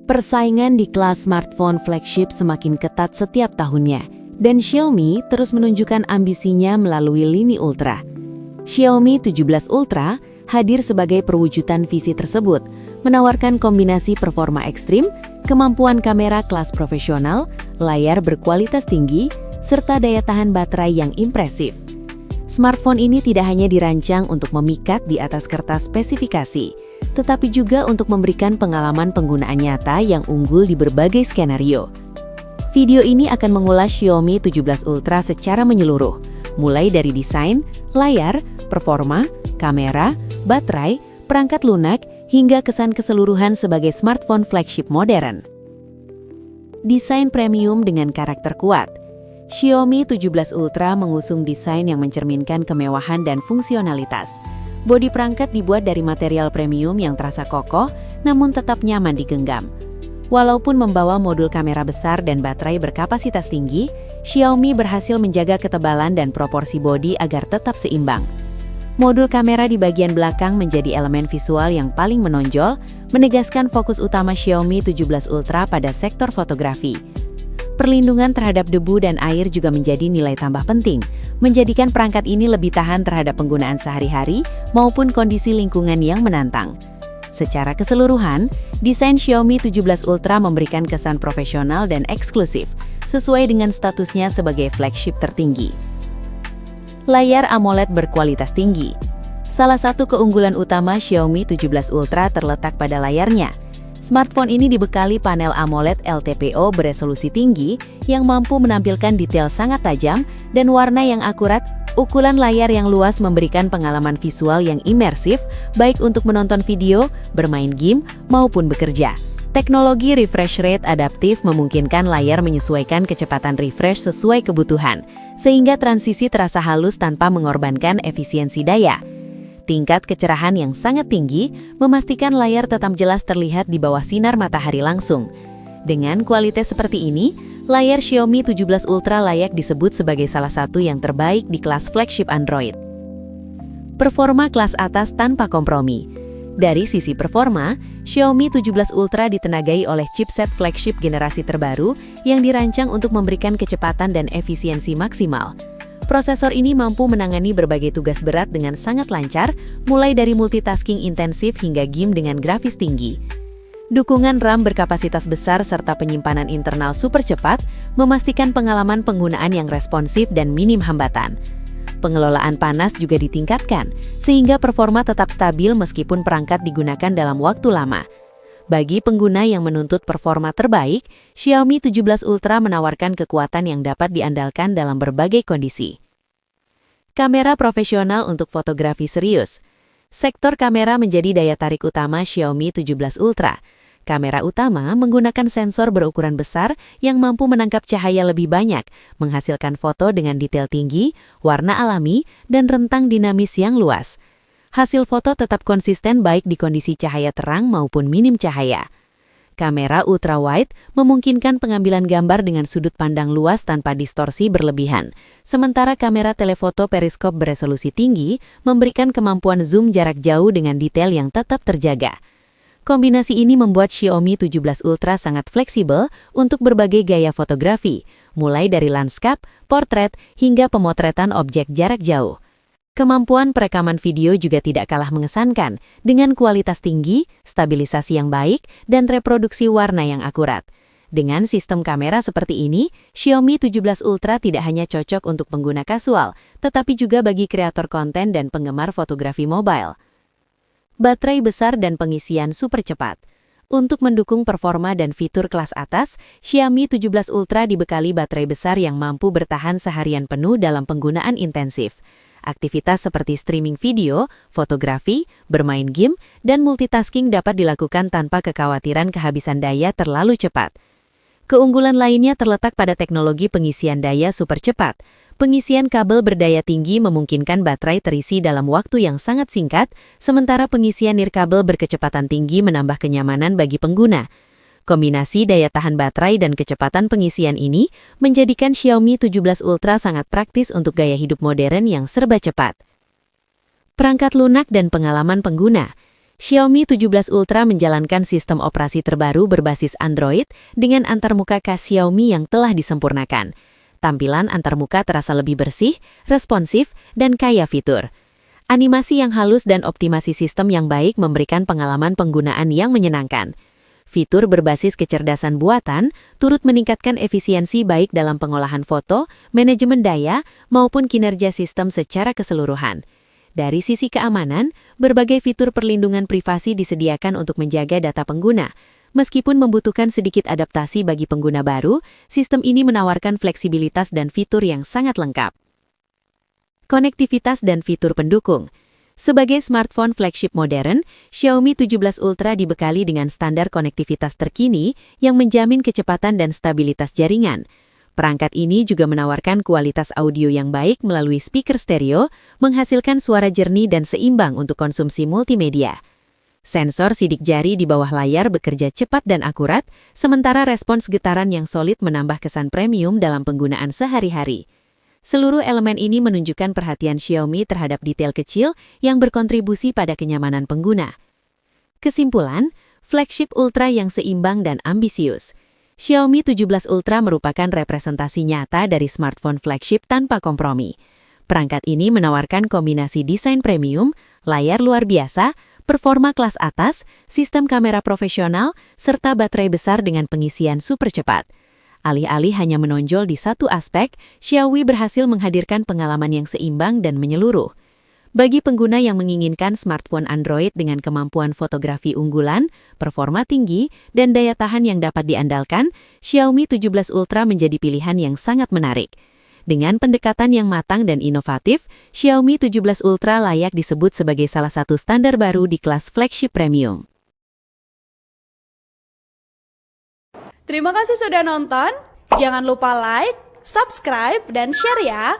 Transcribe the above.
Persaingan di kelas smartphone flagship semakin ketat setiap tahunnya, dan Xiaomi terus menunjukkan ambisinya melalui lini Ultra. Xiaomi 17 Ultra hadir sebagai perwujudan visi tersebut, menawarkan kombinasi performa ekstrim, kemampuan kamera kelas profesional, layar berkualitas tinggi, serta daya tahan baterai yang impresif. Smartphone ini tidak hanya dirancang untuk memikat di atas kertas spesifikasi, tetapi juga untuk memberikan pengalaman penggunaan nyata yang unggul di berbagai skenario. Video ini akan mengulas Xiaomi 17 Ultra secara menyeluruh, mulai dari desain, layar, performa, kamera, baterai, perangkat lunak, hingga kesan keseluruhan sebagai smartphone flagship modern. Desain premium dengan karakter kuat. Xiaomi 17 Ultra mengusung desain yang mencerminkan kemewahan dan fungsionalitas. Bodi perangkat dibuat dari material premium yang terasa kokoh, namun tetap nyaman digenggam. Walaupun membawa modul kamera besar dan baterai berkapasitas tinggi, Xiaomi berhasil menjaga ketebalan dan proporsi bodi agar tetap seimbang. Modul kamera di bagian belakang menjadi elemen visual yang paling menonjol, menegaskan fokus utama Xiaomi 17 Ultra pada sektor fotografi. Perlindungan terhadap debu dan air juga menjadi nilai tambah penting, menjadikan perangkat ini lebih tahan terhadap penggunaan sehari-hari maupun kondisi lingkungan yang menantang. Secara keseluruhan, desain Xiaomi 17 Ultra memberikan kesan profesional dan eksklusif, sesuai dengan statusnya sebagai flagship tertinggi. Layar AMOLED berkualitas tinggi. Salah satu keunggulan utama Xiaomi 17 Ultra terletak pada layarnya. Smartphone ini dibekali panel AMOLED LTPO beresolusi tinggi yang mampu menampilkan detail sangat tajam dan warna yang akurat. Ukuran layar yang luas memberikan pengalaman visual yang imersif, baik untuk menonton video, bermain game, maupun bekerja. Teknologi refresh rate adaptif memungkinkan layar menyesuaikan kecepatan refresh sesuai kebutuhan, sehingga transisi terasa halus tanpa mengorbankan efisiensi daya. Tingkat kecerahan yang sangat tinggi memastikan layar tetap jelas terlihat di bawah sinar matahari langsung. Dengan kualitas seperti ini, layar Xiaomi 17 Ultra layak disebut sebagai salah satu yang terbaik di kelas flagship Android. Performa kelas atas tanpa kompromi. Dari sisi performa, Xiaomi 17 Ultra ditenagai oleh chipset flagship generasi terbaru yang dirancang untuk memberikan kecepatan dan efisiensi maksimal. Prosesor ini mampu menangani berbagai tugas berat dengan sangat lancar, mulai dari multitasking intensif hingga game dengan grafis tinggi. Dukungan RAM berkapasitas besar serta penyimpanan internal super cepat memastikan pengalaman penggunaan yang responsif dan minim hambatan. Pengelolaan panas juga ditingkatkan, sehingga performa tetap stabil meskipun perangkat digunakan dalam waktu lama. Bagi pengguna yang menuntut performa terbaik, Xiaomi 17 Ultra menawarkan kekuatan yang dapat diandalkan dalam berbagai kondisi. Kamera profesional untuk fotografi serius. Sektor kamera menjadi daya tarik utama Xiaomi 17 Ultra. Kamera utama menggunakan sensor berukuran besar yang mampu menangkap cahaya lebih banyak, menghasilkan foto dengan detail tinggi, warna alami, dan rentang dinamis yang luas. Hasil foto tetap konsisten baik di kondisi cahaya terang maupun minim cahaya. Kamera ultrawide memungkinkan pengambilan gambar dengan sudut pandang luas tanpa distorsi berlebihan, sementara kamera telefoto periskop beresolusi tinggi memberikan kemampuan zoom jarak jauh dengan detail yang tetap terjaga. Kombinasi ini membuat Xiaomi 17 Ultra sangat fleksibel untuk berbagai gaya fotografi, mulai dari lanskap, portret, hingga pemotretan objek jarak jauh. Kemampuan perekaman video juga tidak kalah mengesankan, dengan kualitas tinggi, stabilisasi yang baik, dan reproduksi warna yang akurat. Dengan sistem kamera seperti ini, Xiaomi 17 Ultra tidak hanya cocok untuk pengguna kasual, tetapi juga bagi kreator konten dan penggemar fotografi mobile. Baterai besar dan pengisian super cepat. Untuk mendukung performa dan fitur kelas atas, Xiaomi 17 Ultra dibekali baterai besar yang mampu bertahan seharian penuh dalam penggunaan intensif. Aktivitas seperti streaming video, fotografi, bermain game, dan multitasking dapat dilakukan tanpa kekhawatiran kehabisan daya terlalu cepat. Keunggulan lainnya terletak pada teknologi pengisian daya super cepat. Pengisian kabel berdaya tinggi memungkinkan baterai terisi dalam waktu yang sangat singkat, sementara pengisian nirkabel berkecepatan tinggi menambah kenyamanan bagi pengguna. Kombinasi daya tahan baterai dan kecepatan pengisian ini menjadikan Xiaomi 17 Ultra sangat praktis untuk gaya hidup modern yang serba cepat. Perangkat lunak dan pengalaman pengguna. Xiaomi 17 Ultra menjalankan sistem operasi terbaru berbasis Android dengan antarmuka khas Xiaomi yang telah disempurnakan. Tampilan antarmuka terasa lebih bersih, responsif, dan kaya fitur. Animasi yang halus dan optimasi sistem yang baik memberikan pengalaman penggunaan yang menyenangkan. Fitur berbasis kecerdasan buatan turut meningkatkan efisiensi baik dalam pengolahan foto, manajemen daya, maupun kinerja sistem secara keseluruhan. Dari sisi keamanan, berbagai fitur perlindungan privasi disediakan untuk menjaga data pengguna. Meskipun membutuhkan sedikit adaptasi bagi pengguna baru, sistem ini menawarkan fleksibilitas dan fitur yang sangat lengkap. Konektivitas dan fitur pendukung. Sebagai smartphone flagship modern, Xiaomi 17 Ultra dibekali dengan standar konektivitas terkini yang menjamin kecepatan dan stabilitas jaringan. Perangkat ini juga menawarkan kualitas audio yang baik melalui speaker stereo, menghasilkan suara jernih dan seimbang untuk konsumsi multimedia. Sensor sidik jari di bawah layar bekerja cepat dan akurat, sementara respons getaran yang solid menambah kesan premium dalam penggunaan sehari-hari. Seluruh elemen ini menunjukkan perhatian Xiaomi terhadap detail kecil yang berkontribusi pada kenyamanan pengguna. Kesimpulan, flagship Ultra yang seimbang dan ambisius. Xiaomi 17 Ultra merupakan representasi nyata dari smartphone flagship tanpa kompromi. Perangkat ini menawarkan kombinasi desain premium, layar luar biasa, performa kelas atas, sistem kamera profesional, serta baterai besar dengan pengisian super cepat. Alih-alih hanya menonjol di satu aspek, Xiaomi berhasil menghadirkan pengalaman yang seimbang dan menyeluruh. Bagi pengguna yang menginginkan smartphone Android dengan kemampuan fotografi unggulan, performa tinggi, dan daya tahan yang dapat diandalkan, Xiaomi 17 Ultra menjadi pilihan yang sangat menarik. Dengan pendekatan yang matang dan inovatif, Xiaomi 17 Ultra layak disebut sebagai salah satu standar baru di kelas flagship premium. Terima kasih sudah nonton. Jangan lupa like, subscribe, dan share ya.